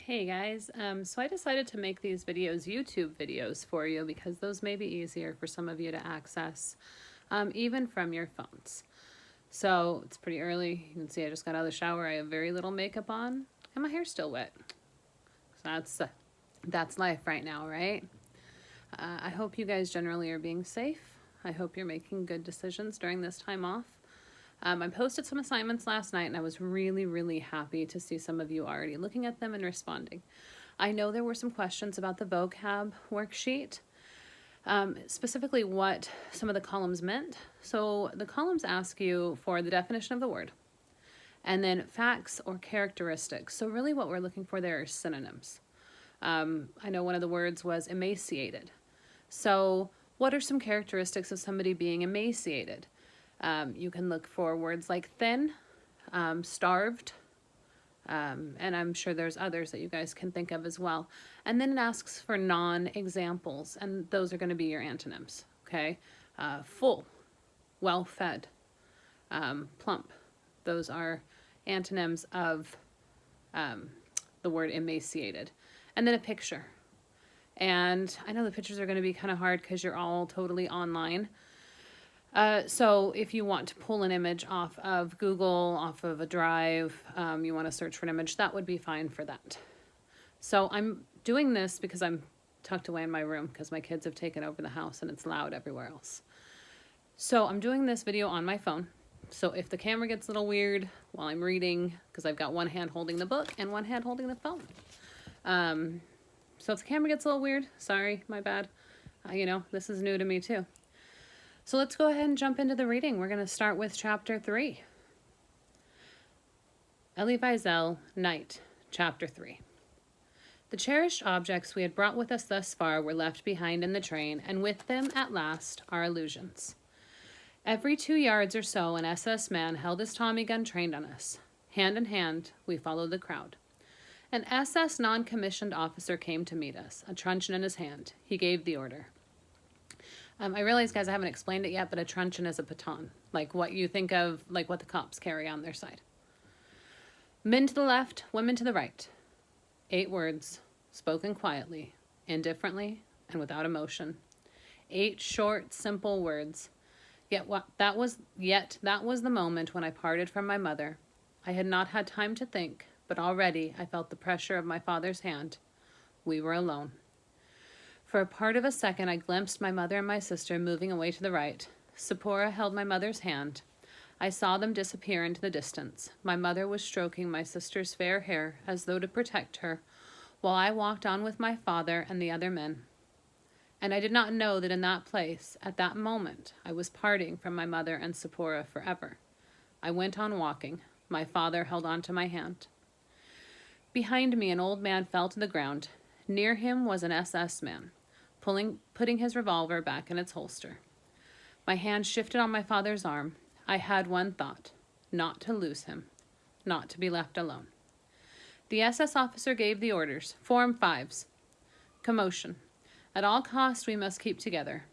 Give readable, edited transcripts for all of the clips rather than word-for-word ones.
Hey guys, so I decided to make these videos YouTube videos for you because those may be easier for some of you to access, even from your phones. So it's pretty early. You can see I just got out of the shower. I have very little makeup on and my hair's still wet. So that's life right now, right? I hope you guys generally are being safe. I hope you're making good decisions during this time off. I posted some assignments last night and I was really happy to see some of you already looking at them and responding. I know there were some questions about the vocab worksheet, specifically what some of the columns meant. So the columns ask you for the definition of the word and then facts or characteristics. So really what we're looking for there are synonyms. I know one of the words was emaciated. So what are some characteristics of somebody being emaciated? You can look for words like thin, starved, and I'm sure there's others that you guys can think of as well. And then it asks for non-examples, and those are going to be your antonyms, okay? Full, well-fed, plump. Those are antonyms of the word emaciated. And then a picture. And I know the pictures are going to be kind of hard because you're all totally online. So if you want to pull an image off of Google, off of a drive, you want to search for an image, that would be fine for that. So I'm doing this because I'm tucked away in my room because my kids have taken over the house and it's loud everywhere else. So I'm doing this video on my phone. So if the camera gets a little weird while I'm reading, because I've got one hand holding the book and one hand holding the phone. So if the camera gets a little weird, sorry, my bad. This is new to me too. So let's go ahead and jump into the reading. We're going to start with chapter 3. Elie Wiesel, Night, chapter 3. The cherished objects we had brought with us thus far were left behind in the train, and with them, at last, our illusions. Every 2 yards or so, an SS man held his Tommy gun trained on us. Hand in hand, we followed the crowd. An SS non-commissioned officer came to meet us, a truncheon in his hand. He gave the order. I realize, guys, I haven't explained it yet, but a truncheon is a baton, like what you think of, like what the cops carry on their side. Men to the left, women to the right. 8 words, spoken quietly, indifferently, and without emotion. 8 short, simple words. Yet that was the moment when I parted from my mother. I had not had time to think, but already I felt the pressure of my father's hand. We were alone. For a part of a second, I glimpsed my mother and my sister moving away to the right. Sephora held my mother's hand. I saw them disappear into the distance. My mother was stroking my sister's fair hair as though to protect her, while I walked on with my father and the other men. And I did not know that in that place, at that moment, I was parting from my mother and Sephora forever. I went on walking. My father held on to my hand. Behind me, an old man fell to the ground. Near him was an SS man, putting his revolver back in its holster. My hand shifted on my father's arm. I had one thought, not to lose him, not to be left alone. The SS officer gave the orders. Form 5s. Commotion. At all costs, we must keep together.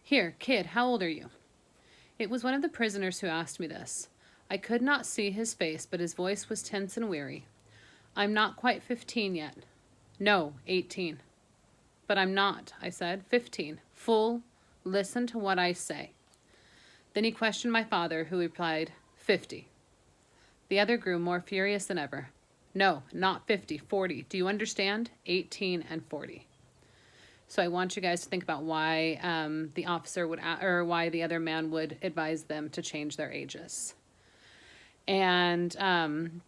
Here, kid, how old are you? It was one of the prisoners who asked me this. I could not see his face, but his voice was tense and weary. I'm not quite 15 yet. No, 18. But I'm not, I said. 15. Full. Listen to what I say. Then he questioned my father, who replied, 50. The other grew more furious than ever. No, not 50, 40. Do you understand? 18 and 40. So I want you guys to think about why the officer would, or why the other man would advise them to change their ages. And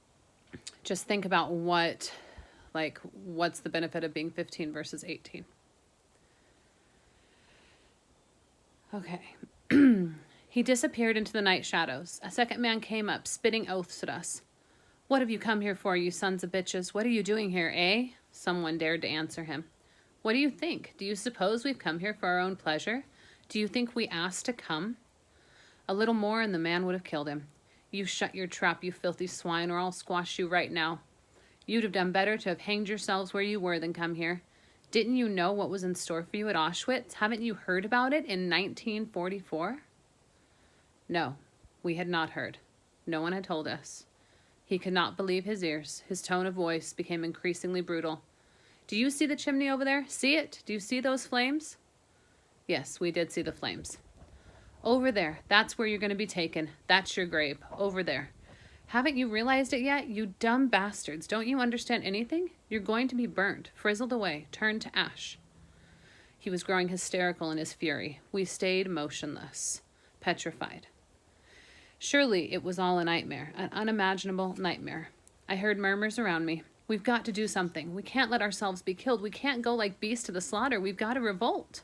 just think about what's the benefit of being 15 versus 18. Okay. He disappeared into the night shadows. A second man came up, spitting oaths at us. What have you come here for, you sons of bitches? What are you doing here, eh? Someone dared to answer him. What do you think? Do you suppose we've come here for our own pleasure? Do you think we asked to come? A little more and the man would have killed him. You shut your trap, you filthy swine, or I'll squash you right now. You'd have done better to have hanged yourselves where you were than come here. Didn't you know what was in store for you at Auschwitz? Haven't you heard about it in 1944? No, we had not heard. No one had told us. He could not believe his ears. His tone of voice became increasingly brutal. Do you see the chimney over there? See it? Do you see those flames? Yes, we did see the flames. Over there. That's where you're going to be taken. That's your grave. Over there. Haven't you realized it yet? You dumb bastards. Don't you understand anything? You're going to be burnt, frizzled away, turned to ash. He was growing hysterical in his fury. We stayed motionless, petrified. Surely it was all a nightmare, an unimaginable nightmare. I heard murmurs around me. We've got to do something. We can't let ourselves be killed. We can't go like beasts to the slaughter. We've got to revolt.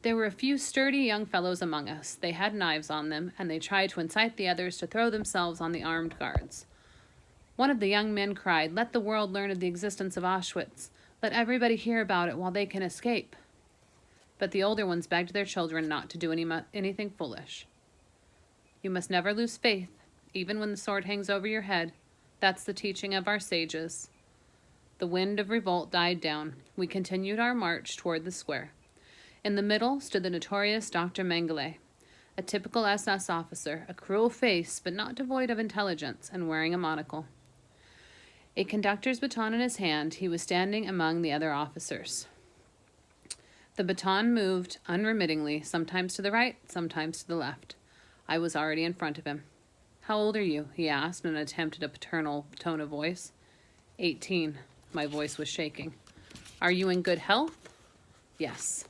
There were a few sturdy young fellows among us. They had knives on them, and they tried to incite the others to throw themselves on the armed guards. One of the young men cried, "Let the world learn of the existence of Auschwitz. Let everybody hear about it while they can escape." But the older ones begged their children not to do anything foolish. You must never lose faith, even when the sword hangs over your head. That's the teaching of our sages. The wind of revolt died down. We continued our march toward the square. In the middle stood the notorious Dr. Mengele, a typical SS officer, a cruel face but not devoid of intelligence, and wearing a monocle. A conductor's baton in his hand, he was standing among the other officers. The baton moved unremittingly, sometimes to the right, sometimes to the left. I was already in front of him. "How old are you?" he asked in an attempt at a paternal tone of voice. 18. My voice was shaking. "Are you in good health?" "Yes."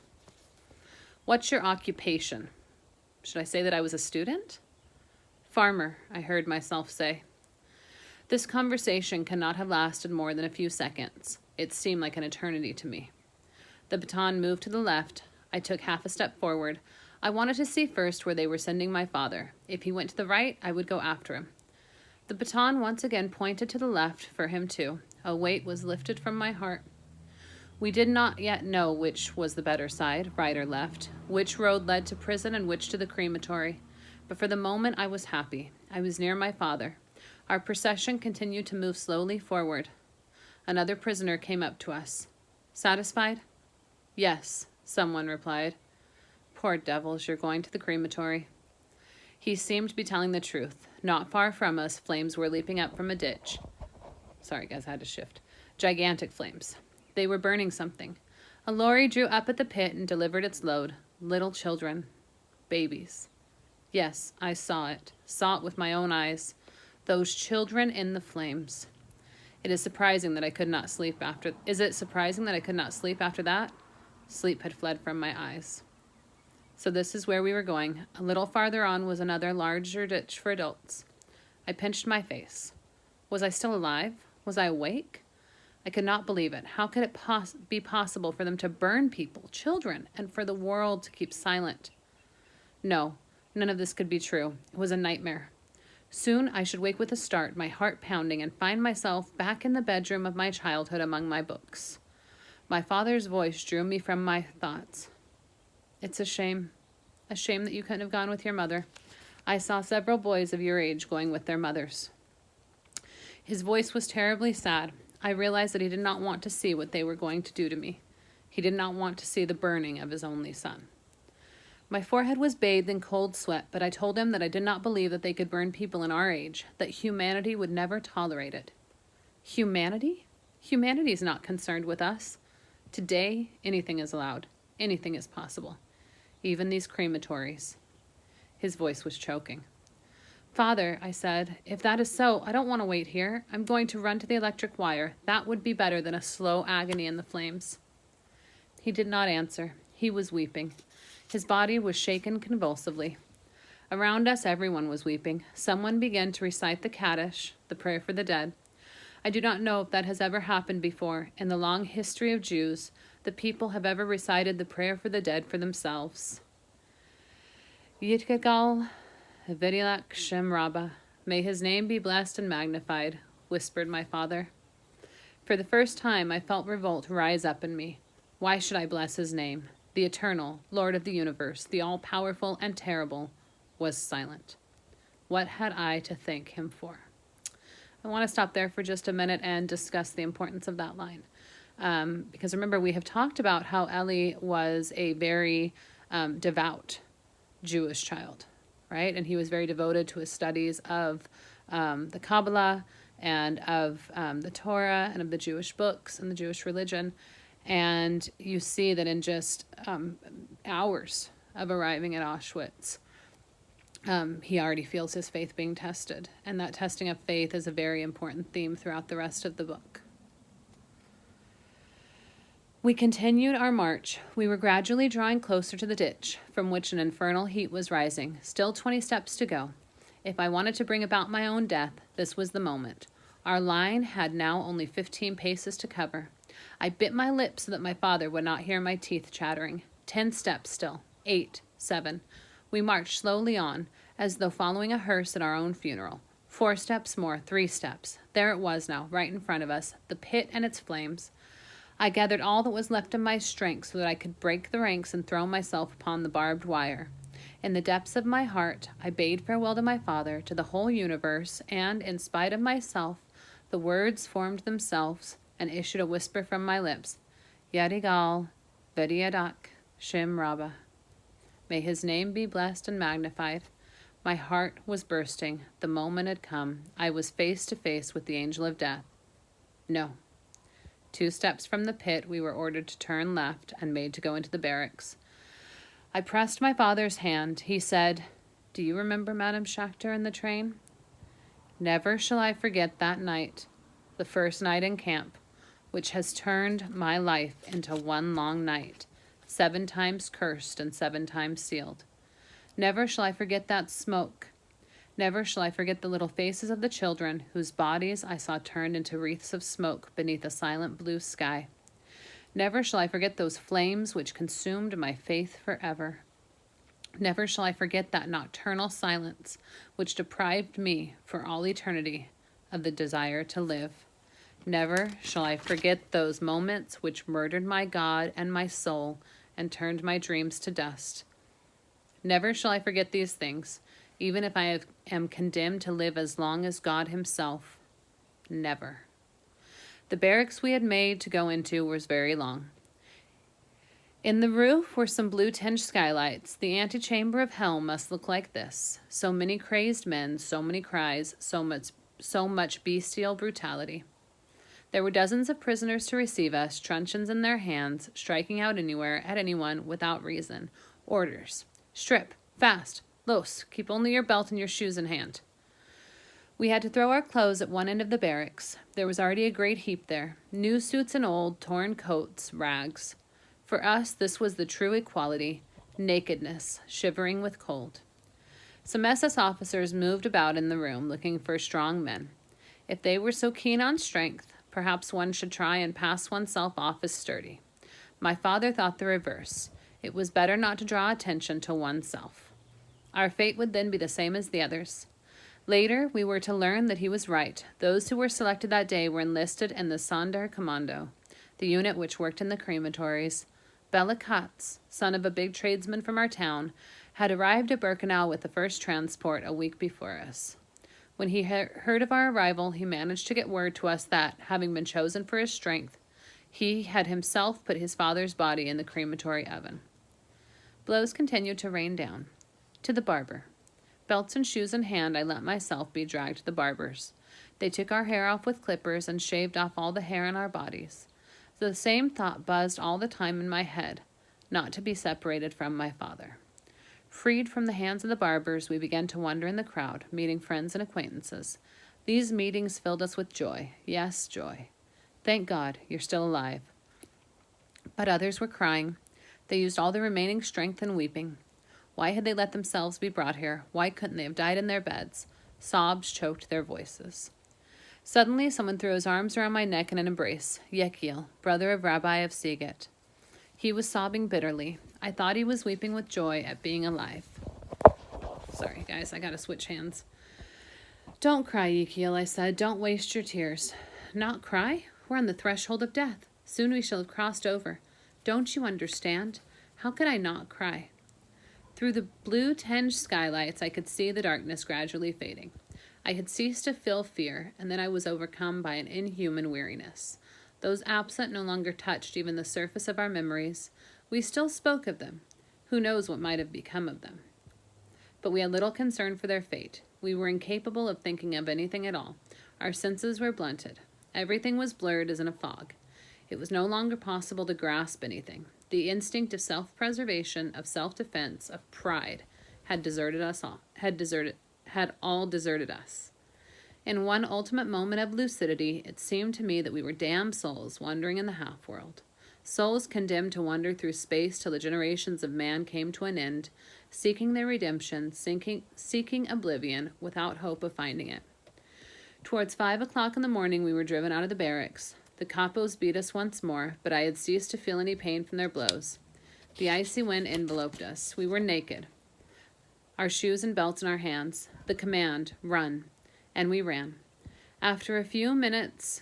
"What's your occupation?" Should I say that I was a student? "Farmer," I heard myself say. This conversation cannot have lasted more than a few seconds. It seemed like an eternity to me. The baton moved to the left. I took half a step forward. I wanted to see first where they were sending my father. If he went to the right, I would go after him. The baton once again pointed to the left for him too. A weight was lifted from my heart. We did not yet know which was the better side, right or left, which road led to prison and which to the crematory. But for the moment I was happy. I was near my father. Our procession continued to move slowly forward. Another prisoner came up to us. "Satisfied?" "Yes," someone replied. "Poor devils, you're going to the crematory." He seemed to be telling the truth. Not far from us, flames were leaping up from a ditch. Sorry, guys, I had to shift. Gigantic flames. They were burning something. A lorry drew up at the pit and delivered its load. Little children. Babies. Yes, I saw it. Saw it with my own eyes. Those children in the flames. Is it surprising that I could not sleep after that? Sleep had fled from my eyes. So this is where we were going. A little farther on was another larger ditch for adults. I pinched my face. Was I still alive? Was I awake? I could not believe it. How could it be possible for them to burn people, children, and for the world to keep silent? No, none of this could be true. It was a nightmare. Soon I should wake with a start, my heart pounding, and find myself back in the bedroom of my childhood among my books. My father's voice drew me from my thoughts. "It's a shame. A shame that you couldn't have gone with your mother. I saw several boys of your age going with their mothers." His voice was terribly sad. I realized that he did not want to see what they were going to do to me. He did not want to see the burning of his only son. My forehead was bathed in cold sweat, but I told him that I did not believe that they could burn people in our age, that humanity would never tolerate it. Humanity? Humanity is not concerned with us. Today, anything is allowed. Anything is possible. Even these crematories. His voice was choking. "Father," I said, "if that is so, I don't want to wait here. I'm going to run to the electric wire. That would be better than a slow agony in the flames." He did not answer. He was weeping. His body was shaken convulsively. Around us, everyone was weeping. Someone began to recite the Kaddish, the prayer for the dead. I do not know if that has ever happened before. In the long history of Jews, the people have ever recited the prayer for the dead for themselves. Yitgagal Vidilak Shem Rabbah. May his name be blessed and magnified, whispered my father. For the first time, I felt revolt rise up in me. Why should I bless his name? The eternal, Lord of the universe, the all-powerful and terrible, was silent. What had I to thank him for? I want to stop there for just a minute and discuss the importance of that line. Because remember, we have talked about how Eli was a very devout Jewish child, right? And he was very devoted to his studies of the Kabbalah and of the Torah and of the Jewish books and the Jewish religion. And you see that in just hours of arriving at Auschwitz, he already feels his faith being tested. And that testing of faith is a very important theme throughout the rest of the book. We continued our march. We were gradually drawing closer to the ditch, from which an infernal heat was rising. Still 20 steps to go. If I wanted to bring about my own death, this was the moment. Our line had now only 15 paces to cover. I bit my lips so that my father would not hear my teeth chattering. 10 steps still. 8, 7. We marched slowly on, as though following a hearse at our own funeral. 4 steps more, 3 steps. There it was now, right in front of us, the pit and its flames. I gathered all that was left of my strength so that I could break the ranks and throw myself upon the barbed wire. In the depths of my heart, I bade farewell to my father, to the whole universe, and, in spite of myself, the words formed themselves and issued a whisper from my lips. Yadigal, Vediadak, Shem Rabbah. May his name be blessed and magnified. My heart was bursting. The moment had come. I was face to face with the angel of death. No. 2 steps from the pit, we were ordered to turn left and made to go into the barracks. I pressed my father's hand. He said, "Do you remember Madame Schachter in the train?" Never shall I forget that night, the first night in camp, which has turned my life into one long night, 7 times cursed and 7 times sealed. Never shall I forget that smoke. Never shall I forget the little faces of the children, whose bodies I saw turned into wreaths of smoke beneath a silent blue sky. Never shall I forget those flames which consumed my faith forever. Never shall I forget that nocturnal silence which deprived me for all eternity of the desire to live. Never shall I forget those moments which murdered my God and my soul and turned my dreams to dust. Never shall I forget these things, even if I am condemned to live as long as God himself. Never. The barracks we had made to go into was very long. In the roof were some blue-tinged skylights. The antechamber of hell must look like this. So many crazed men, so many cries, so much bestial brutality. There were dozens of prisoners to receive us, truncheons in their hands, striking out anywhere at anyone without reason. Orders. Strip. Fast. Los, keep only your belt and your shoes in hand. We had to throw our clothes at one end of the barracks. There was already a great heap there. New suits and old, torn coats, rags. For us, this was the true equality, nakedness, shivering with cold. Some SS officers moved about in the room, looking for strong men. If they were so keen on strength, perhaps one should try and pass oneself off as sturdy. My father thought the reverse. It was better not to draw attention to oneself. Our fate would then be the same as the others. Later, we were to learn that he was right. Those who were selected that day were enlisted in the Sonderkommando, the unit which worked in the crematories. Bela Katz, son of a big tradesman from our town, had arrived at Birkenau with the first transport a week before us. When he heard of our arrival, he managed to get word to us that, having been chosen for his strength, he had himself put his father's body in the crematory oven. Blows continued to rain down. To the barber. Belts and shoes in hand, I let myself be dragged to the barber's. They took our hair off with clippers and shaved off all the hair on our bodies. The same thought buzzed all the time in my head, not to be separated from my father. Freed from the hands of the barbers, we began to wander in the crowd, meeting friends and acquaintances. These meetings filled us with joy. Yes, joy. Thank God, you're still alive. But others were crying. They used all their remaining strength in weeping. Why had they let themselves be brought here? Why couldn't they have died in their beds? Sobs choked their voices. Suddenly, someone threw his arms around my neck in an embrace. Yechiel, brother of Rabbi of Seget. He was sobbing bitterly. I thought he was weeping with joy at being alive. Sorry, guys, I gotta switch hands. Don't cry, Yechiel, I said. Don't waste your tears. Not cry? We're on the threshold of death. Soon we shall have crossed over. Don't you understand? How could I not cry? Through the blue-tinged skylights, I could see the darkness gradually fading. I had ceased to feel fear, and then I was overcome by an inhuman weariness. Those absent no longer touched even the surface of our memories. We still spoke of them. Who knows what might have become of them? But we had little concern for their fate. We were incapable of thinking of anything at all. Our senses were blunted. Everything was blurred as in a fog. It was no longer possible to grasp anything. The instinct of self-preservation, of self-defense, of pride had deserted us all. Had all deserted us. In one ultimate moment of lucidity, it seemed to me that we were damned souls wandering in the half-world. Souls condemned to wander through space till the generations of man came to an end, seeking their redemption, seeking oblivion, without hope of finding it. Towards 5 o'clock in the morning, we were driven out of the barracks. The capos beat us once more, but I had ceased to feel any pain from their blows. The icy wind enveloped us. We were naked, our shoes and belts in our hands. The command, run, and we ran. After a few minutes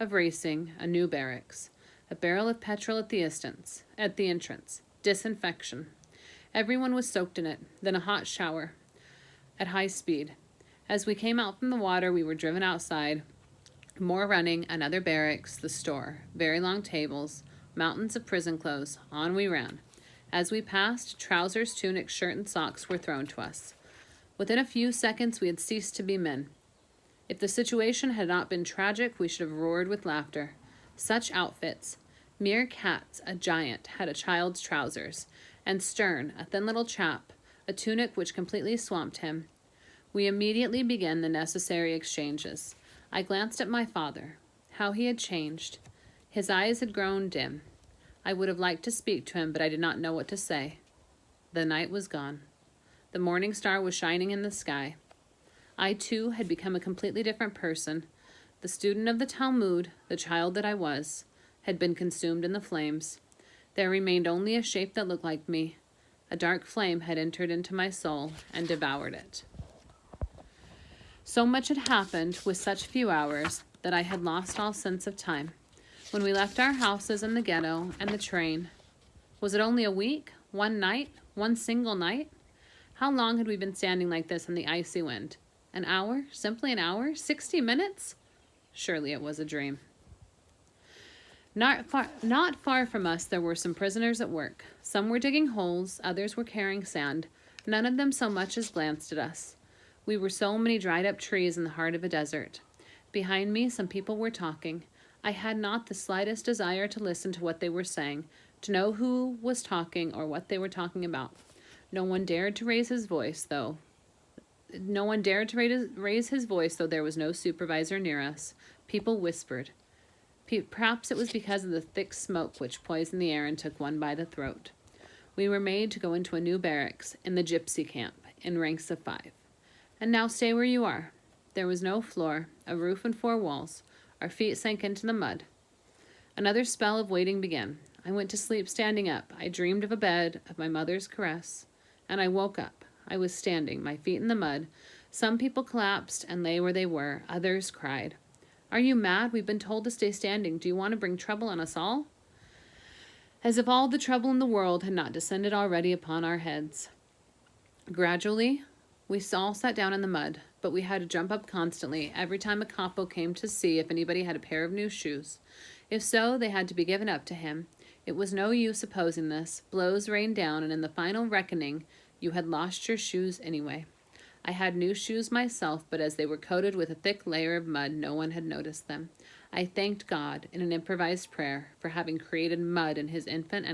of racing, a new barracks, a barrel of petrol at the entrance, disinfection. Everyone was soaked in it, then a hot shower at high speed. As we came out from the water, we were driven outside. More running, another barracks, the store, very long tables, mountains of prison clothes. On we ran. As we passed, trousers, tunic, shirt, and socks were thrown to us. Within a few seconds, we had ceased to be men. If the situation had not been tragic, we should have roared with laughter. Such outfits. Mere cats, a giant, had a child's trousers, and Stern, a thin little chap, a tunic which completely swamped him. We immediately began the necessary exchanges. I glanced at my father. How he had changed. His eyes had grown dim. I would have liked to speak to him, but I did not know what to say. The night was gone. The morning star was shining in the sky. I, too, had become a completely different person. The student of the Talmud, the child that I was, had been consumed in the flames. There remained only a shape that looked like me. A dark flame had entered into my soul and devoured it. So much had happened with such few hours that I had lost all sense of time. When we left our houses and the ghetto and the train, was it only a week? One night? One single night? How long had we been standing like this in the icy wind? An hour? Simply an hour? 60 minutes? Surely it was a dream. Not far from us there were some prisoners at work. Some were digging holes, others were carrying sand. None of them so much as glanced at us. We were so many dried-up trees in the heart of a desert. Behind me, some people were talking. I had not the slightest desire to listen to what they were saying, to know who was talking or what they were talking about. No one dared to raise his voice, though. Raise his voice, though there was no supervisor near us. People whispered. Perhaps it was because of the thick smoke which poisoned the air and took one by the throat. We were made to go into a new barracks, in the gypsy camp, in ranks of 5. And now stay where you are. There was no floor, a roof and 4 walls. Our feet sank into the mud. Another spell of waiting began. I went to sleep standing up. I dreamed of a bed, of my mother's caress. And I woke up. I was standing, my feet in the mud. Some people collapsed and lay where they were. Others cried. Are you mad? We've been told to stay standing. Do you want to bring trouble on us all? As if all the trouble in the world had not descended already upon our heads. Gradually, we all sat down in the mud, but we had to jump up constantly every time a capo came to see if anybody had a pair of new shoes. If so, they had to be given up to him. It was no use opposing this. Blows rained down, and in the final reckoning, you had lost your shoes anyway. I had new shoes myself, but as they were coated with a thick layer of mud, no one had noticed them. I thanked God, in an improvised prayer, for having created mud in his infinite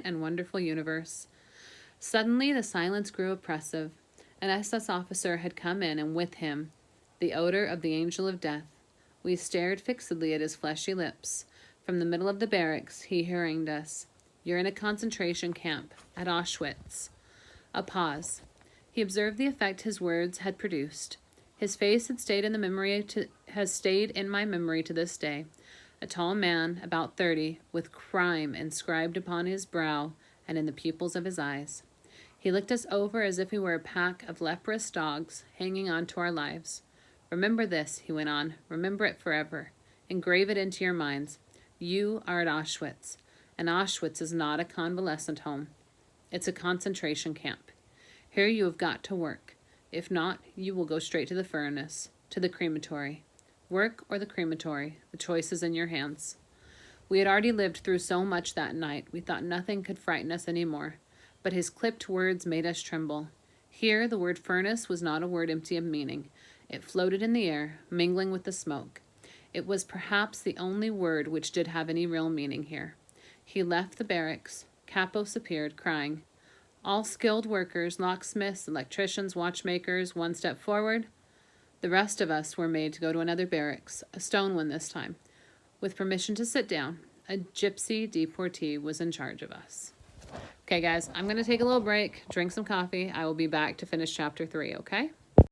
and wonderful universe. Suddenly, the silence grew oppressive. An SS officer had come in, and with him, the odor of the angel of death. We stared fixedly at his fleshy lips. From the middle of the barracks, he harangued us. You're in a concentration camp, at Auschwitz. A pause. He observed the effect his words had produced. His face has stayed in my memory to this day. A tall man, about 30, with crime inscribed upon his brow and in the pupils of his eyes. He looked us over as if we were a pack of leprous dogs hanging on to our lives. Remember this, he went on. Remember it forever. Engrave it into your minds. You are at Auschwitz, and Auschwitz is not a convalescent home. It's a concentration camp. Here you have got to work. If not, you will go straight to the furnace, to the crematory. Work or the crematory, the choice is in your hands. We had already lived through so much that night, we thought nothing could frighten us any more. But his clipped words made us tremble. Here, the word furnace was not a word empty of meaning. It floated in the air, mingling with the smoke. It was perhaps the only word which did have any real meaning here. He left the barracks. Capos appeared, crying, "All skilled workers, locksmiths, electricians, watchmakers, one step forward." The rest of us were made to go to another barracks, a stone one this time. With permission to sit down, a gypsy deportee was in charge of us. Okay, guys, I'm going to take a little break, drink some coffee. I will be back to finish chapter 3, okay?